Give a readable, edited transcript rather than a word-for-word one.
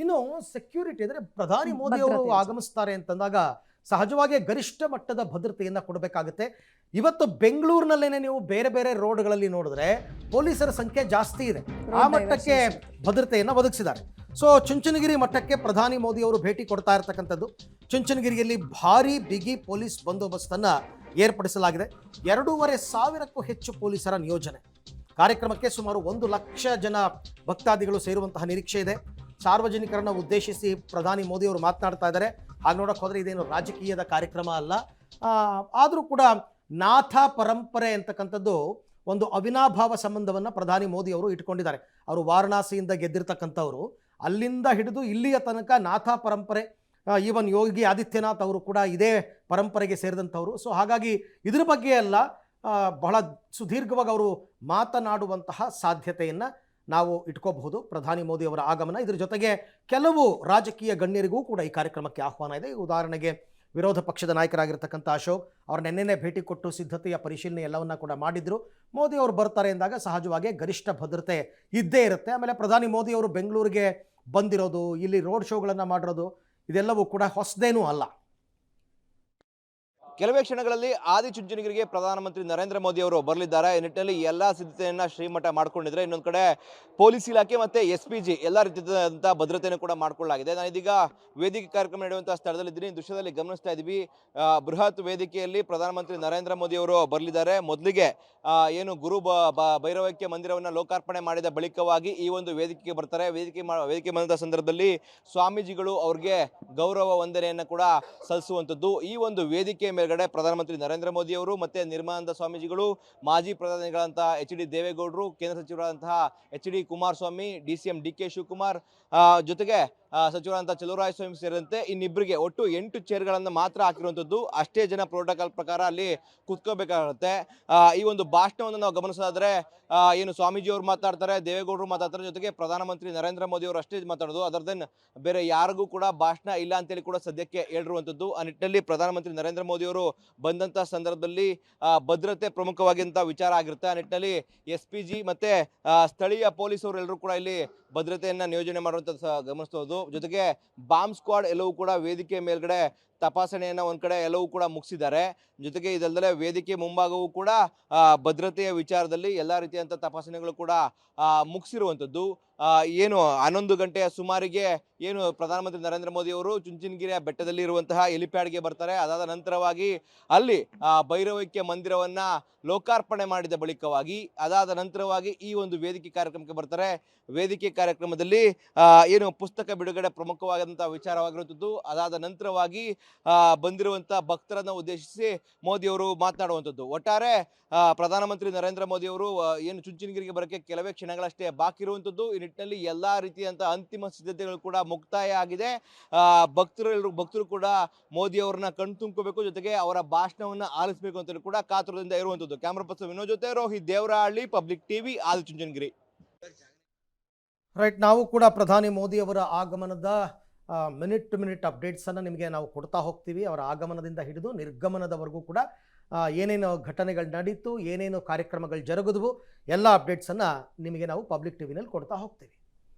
ಇನ್ನು ಸೆಕ್ಯೂರಿಟಿ ಅಂದರೆ ಪ್ರಧಾನಿ ಮೋದಿ ಅವರು ಆಗಮಿಸ್ತಾರೆ ಅಂತಂದಾಗ ಸಹಜವಾಗಿ ಗರಿಷ್ಠ ಮಟ್ಟದ ಭದ್ರತೆಯನ್ನು ಕೊಡಬೇಕಾಗುತ್ತೆ. ಇವತ್ತು ಬೆಂಗಳೂರಿನಲ್ಲೇನೆ ನೀವು ಬೇರೆ ಬೇರೆ ರೋಡ್ಗಳಲ್ಲಿ ನೋಡಿದ್ರೆ ಪೊಲೀಸರ ಸಂಖ್ಯೆ ಜಾಸ್ತಿ ಇದೆ, ಆ ಮಟ್ಟಕ್ಕೆ ಭದ್ರತೆಯನ್ನು ಒದಗಿಸಿದ್ದಾರೆ. ಸೊ ಚುಂಚನಗಿರಿ ಮಟ್ಟಕ್ಕೆ ಪ್ರಧಾನಿ ಮೋದಿ ಅವರು ಭೇಟಿ ಕೊಡ್ತಾ ಇರತಕ್ಕಂಥದ್ದು. ಚುಂಚನಗಿರಿಯಲ್ಲಿ ಭಾರೀ ಬಿಗಿ ಪೊಲೀಸ್ ಬಂದೋಬಸ್ತನ್ನು ಏರ್ಪಡಿಸಲಾಗಿದೆ. 2,500ಕ್ಕೂ ಹೆಚ್ಚು ಪೊಲೀಸರ ನಿಯೋಜನೆ. ಕಾರ್ಯಕ್ರಮಕ್ಕೆ ಸುಮಾರು 1 ಲಕ್ಷ ಜನ ಭಕ್ತಾದಿಗಳು ಸೇರುವಂತಹ ನಿರೀಕ್ಷೆ ಇದೆ. ಸಾರ್ವಜನಿಕರನ್ನು ಉದ್ದೇಶಿಸಿ ಪ್ರಧಾನಿ ಮೋದಿ ಅವರು ಮಾತನಾಡ್ತಾ ಇದ್ದಾರೆ. ಹಾಗೆ ನೋಡೋಕೆ ಹೋದರೆ ಇದೇನು ರಾಜಕೀಯದ ಕಾರ್ಯಕ್ರಮ ಅಲ್ಲ, ಆದರೂ ಕೂಡ ನಾಥ ಪರಂಪರೆ ಅಂತಕ್ಕಂಥದ್ದು ಒಂದು ಅವಿನಾಭಾವ ಸಂಬಂಧವನ್ನು ಪ್ರಧಾನಿ ಮೋದಿ ಅವರು ಇಟ್ಕೊಂಡಿದ್ದಾರೆ. ಅವರು ವಾರಣಾಸಿಯಿಂದ ಗೆದ್ದಿರ್ತಕ್ಕಂಥವ್ರು, ಅಲ್ಲಿಂದ ಹಿಡಿದು ಇಲ್ಲಿಯ ತನಕ ನಾಥ ಪರಂಪರೆ, ಈವನ್ ಯೋಗಿ ಆದಿತ್ಯನಾಥ್ ಅವರು ಕೂಡ ಇದೇ ಪರಂಪರೆಗೆ ಸೇರಿದಂಥವ್ರು. ಸೊ ಹಾಗಾಗಿ ಇದ್ರ ಬಗ್ಗೆ ಎಲ್ಲ ಬಹಳ ಸುದೀರ್ಘವಾಗಿ ಅವರು ಮಾತನಾಡುವಂತಹ ಸಾಧ್ಯತೆಯನ್ನು ನಾವು ಇಟ್ಕೋಬಹುದು. ಪ್ರಧಾನಿ ಮೋದಿ ಅವರ ಆಗಮನ, ಇದ್ರ ಜೊತೆಗೆ ಕೆಲವು ರಾಜಕೀಯ ಗಣ್ಯರಿಗೂ ಕೂಡ ಈ ಕಾರ್ಯಕ್ರಮಕ್ಕೆ ಆಹ್ವಾನ ಇದೆ. ಉದಾಹರಣೆಗೆ ವಿರೋಧ ಪಕ್ಷದ ನಾಯಕರಾಗಿರ್ತಕ್ಕಂಥ ಅಶೋಕ್ ಅವರು ನೆನ್ನೆನೇ ಭೇಟಿ ಕೊಟ್ಟು ಸಿದ್ಧತೆಯ ಪರಿಶೀಲನೆ ಎಲ್ಲವನ್ನ ಕೂಡ ಮಾಡಿದ್ರು. ಮೋದಿ ಅವರು ಬರ್ತಾರೆ ಎಂದಾಗ ಸಹಜವಾಗಿ ಗರಿಷ್ಠ ಭದ್ರತೆ ಇದ್ದೇ ಇರುತ್ತೆ. ಆಮೇಲೆ ಪ್ರಧಾನಿ ಮೋದಿ ಅವರು ಬೆಂಗಳೂರಿಗೆ ಬಂದಿರೋದು, ಇಲ್ಲಿ ರೋಡ್ ಶೋಗಳನ್ನು ಮಾಡಿರೋದು, ಇದೆಲ್ಲವೂ ಕೂಡ ಹೊಸದೇನೂ ಅಲ್ಲ. ಕೆಲವೇ ಕ್ಷಣಗಳಲ್ಲಿ ಆದಿಚುಂಚನಗಿರಿಗೆ ಪ್ರಧಾನಮಂತ್ರಿ ನರೇಂದ್ರ ಮೋದಿ ಅವರು ಬರಲಿದ್ದಾರೆ. ಈ ನಿಟ್ಟಿನಲ್ಲಿ ಎಲ್ಲಾ ಸಿದ್ಧತೆಯನ್ನ ಶ್ರೀಮಠ ಮಾಡ್ಕೊಂಡಿದ್ರೆ, ಇನ್ನೊಂದು ಕಡೆ ಪೊಲೀಸ್ ಇಲಾಖೆ ಮತ್ತೆ SPG ಎಲ್ಲ ರೀತಿಯಾದಂತಹ ಭದ್ರತೆಯನ್ನು ಕೂಡ ಮಾಡ್ಕೊಳ್ಳಲಾಗಿದೆ. ನಾನು ಇದೀಗ ವೇದಿಕೆ ಕಾರ್ಯಕ್ರಮ ನಡೆಯುವಂತಹ ಸ್ಥಳದಲ್ಲಿದ್ದೀನಿ. ದೃಶ್ಯದಲ್ಲಿ ಗಮನಿಸ್ತಾ ಇದ್ದೀವಿ, ಬೃಹತ್ ವೇದಿಕೆಯಲ್ಲಿ ಪ್ರಧಾನಮಂತ್ರಿ ನರೇಂದ್ರ ಮೋದಿ ಅವರು ಬರಲಿದ್ದಾರೆ. ಮೊದಲಿಗೆ ಏನು ಗುರು ಭೈರವೈಕ್ಯ ಮಂದಿರವನ್ನು ಲೋಕಾರ್ಪಣೆ ಮಾಡಿದ ಬಳಿಕವಾಗಿ ಈ ಒಂದು ವೇದಿಕೆಗೆ ಬರ್ತಾರೆ. ವೇದಿಕೆ ಬಂದ ಸಂದರ್ಭದಲ್ಲಿ ಸ್ವಾಮೀಜಿಗಳು ಅವ್ರಿಗೆ ಗೌರವ ವಂದನೆಯನ್ನು ಕೂಡ ಸಲ್ಲಿಸುವಂಥದ್ದು. ಈ ಒಂದು ವೇದಿಕೆ ಮೇಲ್ಗಡೆ ಪ್ರಧಾನಮಂತ್ರಿ ನರೇಂದ್ರ ಮೋದಿ ಅವರು ಮತ್ತೆ ನಿರ್ಮಲಾನಂದ ಸ್ವಾಮೀಜಿಗಳು, ಮಾಜಿ ಪ್ರಧಾನಿಗಳಂತಹ HD ದೇವೇಗೌಡರು, ಕೇಂದ್ರ ಸಚಿವರಾದಂತಹ HD Kumaraswamy, DCM DK Shivakumar, ಜೊತೆಗೆ ಸಚಿವರಾದಂತಹ ಚಲುವರಾಯಸ್ವಾಮಿ ಸೇರಿದಂತೆ ಇನ್ನಿಬ್ಬರಿಗೆ ಒಟ್ಟು 8 ಚೇರ್ಗಳನ್ನು ಮಾತ್ರ ಹಾಕಿರುವಂಥದ್ದು. ಅಷ್ಟೇ ಜನ ಪ್ರೋಟೋಕಾಲ್ ಪ್ರಕಾರ ಅಲ್ಲಿ ಕುತ್ಕೋಬೇಕಾಗುತ್ತೆ. ಈ ಒಂದು ಭಾಷಣವನ್ನು ನಾವು ಗಮನಿಸೋದಾದ್ರೆ ಏನು ಸ್ವಾಮೀಜಿಯವರು ಮಾತಾಡ್ತಾರೆ, ದೇವೇಗೌಡರು ಮಾತಾಡ್ತಾರೆ, ಜೊತೆಗೆ ಪ್ರಧಾನಮಂತ್ರಿ ನರೇಂದ್ರ ಮೋದಿ ಅವರು ಅಷ್ಟೇ ಮಾತಾಡೋದು. ಅದರ್ದನ್ ಬೇರೆ ಯಾರಿಗೂ ಕೂಡ ಭಾಷಣ ಇಲ್ಲ ಅಂತೇಳಿ ಕೂಡ ಸದ್ಯಕ್ಕೆ ಹೇಳಿರುವಂಥದ್ದು. ಆ ನಿಟ್ಟಿನಲ್ಲಿ ಪ್ರಧಾನಮಂತ್ರಿ ನರೇಂದ್ರ ಮೋದಿ ಅವರು ಬಂದಂತಹ ಸಂದರ್ಭದಲ್ಲಿ ಭದ್ರತೆ ಪ್ರಮುಖವಾಗಿಂತ ವಿಚಾರ ಆಗಿರುತ್ತೆ. ಆ ನಿಟ್ಟಿನಲ್ಲಿ SPG ಮತ್ತೆ ಸ್ಥಳೀಯ ಪೊಲೀಸರು ಎಲ್ಲರೂ ಕೂಡ ಇಲ್ಲಿ ಭದ್ರತೆಯನ್ನ ನಿಯೋಜನೆ ಮಾಡುವಂಥದ್ದು ಗಮನಿಸಬಹುದು. ಜೊತೆಗೆ ಬಾಂಬ್ ಸ್ಕ್ವಾಡ್ ಎಲ್ಲವೂ ಕೂಡ ವೇದಿಕೆ ಮೇಲ್ಗಡೆ ತಪಾಸಣೆಯನ್ನು ಒಂದ್ ಕಡೆ ಎಲ್ಲವೂ ಕೂಡ ಮುಗಿಸಿದ್ದಾರೆ. ಜೊತೆಗೆ ಇದಲ್ಲದೆ ವೇದಿಕೆ ಮುಂಭಾಗವೂ ಕೂಡ ಭದ್ರತೆಯ ವಿಚಾರದಲ್ಲಿ ಎಲ್ಲ ರೀತಿಯಂತ ತಪಾಸಣೆಗಳು ಕೂಡ ಮುಗಿಸಿರುವಂಥದ್ದು. ಏನು 11 ಗಂಟೆಯ ಸುಮಾರಿಗೆ ಏನು ಪ್ರಧಾನಮಂತ್ರಿ ನರೇಂದ್ರ ಮೋದಿ ಅವರು ಚುಂಚನಗಿರಿಯ ಬೆಟ್ಟದಲ್ಲಿ ಇರುವಂತಹ ಹೆಲಿಪ್ಯಾಡ್ಗೆ ಬರ್ತಾರೆ. ಅದಾದ ನಂತರವಾಗಿ ಅಲ್ಲಿ ಭೈರವೈಕ್ಯ ಮಂದಿರವನ್ನ ಲೋಕಾರ್ಪಣೆ ಮಾಡಿದ ಬಳಿಕವಾಗಿ ಅದಾದ ನಂತರವಾಗಿ ಈ ಒಂದು ವೇದಿಕೆ ಕಾರ್ಯಕ್ರಮಕ್ಕೆ ಬರ್ತಾರೆ. ವೇದಿಕೆ ಕಾರ್ಯಕ್ರಮದಲ್ಲಿ ಏನು ಪುಸ್ತಕ ಬಿಡುಗಡೆ ಪ್ರಮುಖವಾದಂತಹ ವಿಚಾರವಾಗಿರುವಂಥದ್ದು. ಅದಾದ ನಂತರವಾಗಿ ಬಂದಿರುವಂತಹ ಭಕ್ತರನ್ನು ಉದ್ದೇಶಿಸಿ ಮೋದಿ ಅವರು ಮಾತನಾಡುವಂಥದ್ದು. ಒಟ್ಟಾರೆ ಪ್ರಧಾನಮಂತ್ರಿ ನರೇಂದ್ರ ಮೋದಿ ಅವರು ಏನು ಚುಂಚನಗಿರಿಗೆ ಬರೋಕ್ಕೆ ಕೆಲವೇ ಕ್ಷಣಗಳಷ್ಟೇ ಬಾಕಿ ಇರುವಂಥದ್ದು. ಈ ನಿಟ್ಟಿನಲ್ಲಿ ಎಲ್ಲಾ ರೀತಿಯಂತಹ ಅಂತಿಮ ಸಿದ್ಧತೆಗಳು ಕೂಡ ಮುಕ್ತಾಯ ಆಗಿದೆ. ಭಕ್ತರು ಕೂಡ ಮೋದಿ ಅವರನ್ನ ಕಣ್ತುಂಬಬೇಕು, ಜೊತೆಗೆ ಅವರ ಭಾಷಣವನ್ನ ಆಲಿಸಬೇಕು ಅಂತ ಕೂಡ ಕಾತುರದಿಂದ ಇರುವಂಥದ್ದು. ಕ್ಯಾಮರಾ ಪರ್ಸನ್ ವಿನೋದ್ ಜೊತೆ Rohit Devarahalli, public TV, Adichunchanagiri. Right, ನಾವು ಕೂಡ ಪ್ರಧಾನಿ ಮೋದಿ ಅವರ ಆಗಮನದ ಮಿನಿಟ್ ಟು ಮಿನಿಟ್ ಅಪ್ಡೇಟ್ಸನ್ನು ನಿಮಗೆ ನಾವು ಕೊಡ್ತಾ ಹೋಗ್ತೀವಿ. ಅವರ ಆಗಮನದಿಂದ ಹಿಡಿದು ನಿರ್ಗಮನದವರೆಗೂ ಕೂಡ ಏನೇನು ಘಟನೆಗಳು ನಡೀತು, ಏನೇನು ಕಾರ್ಯಕ್ರಮಗಳು ಜರುಗಿದ್ವು, ಎಲ್ಲ ಅಪ್ಡೇಟ್ಸನ್ನು ನಿಮಗೆ ನಾವು ಪಬ್ಲಿಕ್ ಟಿವಿನಲ್ಲಿ ಕೊಡ್ತಾ ಹೋಗ್ತೀವಿ.